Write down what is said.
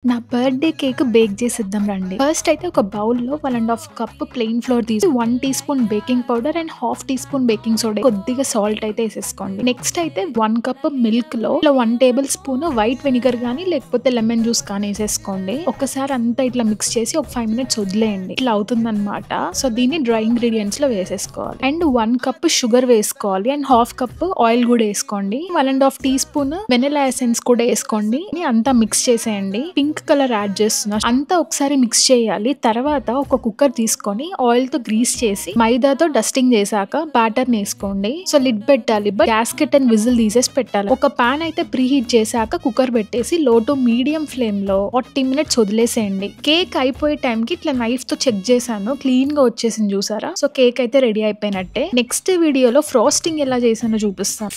నా birthday cake bake చేసేద్దాం రండి. ఫస్ట్ అయితే ఒక బౌల్‌లో 1½ కప్ ప్లెయిన్ ఫ్లోర్ తీసి 1 teaspoon baking powder and ½ teaspoon baking soda, కొద్దిగా సాల్ట్ అయితే ఏసేసుకోండి. నెక్స్ట్ అయితే 1 కప్ మిల్క్‌లో 1 టేబుల్ స్పూన్ వైట్ వెనిగర్ గానీ లేకపోతే లెమన్ జ్యూస్ కానీ ఏసేసుకోండి. ఒకసారి అంతా ఇట్లా మిక్స్ చేసి ఒక 5 మినిట్స్ వదిలేయండి. ఇట్లా అవుతుందన్నమాట. సో దీన్ని డ్రై ఇంగ్రీడియంట్స్‌లో వేసేసుకోవాలి. అండ్ 1 కప్ షుగర్ వేసుకోవాలి అండ్ ½ కప్ ఆయిల్ కూడా వేసుకోండి. 1½ టీ స్పూన్ వెనిలా ఎసెన్స్ కూడా వేసుకోండి. అంతా మిక్స్ చేసేయండి. పింక్ కలర్ యాడ్ చేస్తున్నా. అంతా ఒకసారి మిక్స్ చేయాలి. తర్వాత ఒక కుక్కర్ తీసుకొని ఆయిల్ తో గ్రీస్ చేసి మైదాతో డస్టింగ్ చేశాక బ్యాటర్ వేసుకోండి. సో లిడ్ పెట్టాలి. గ్యాస్కెట్ అండ్ విజిల్ తీసేసి పెట్టాలి. ఒక పాన్ అయితే ప్రీ హీట్ చేశాక కుక్కర్ పెట్టేసి లో టు మీడియం ఫ్లేమ్ లో 40 మినిట్స్ వదిలేసేయండి. కేక్ అయిపోయే టైం కి ఇట్లా నైఫ్ తో చెక్ చేశాను, క్లీన్ గా వచ్చేసింది చూసారా. సో కేక్ అయితే రెడీ అయిపోయినట్టే. నెక్స్ట్ వీడియోలో ఫ్రోస్టింగ్ ఎలా చేశానో చూపిస్తాను.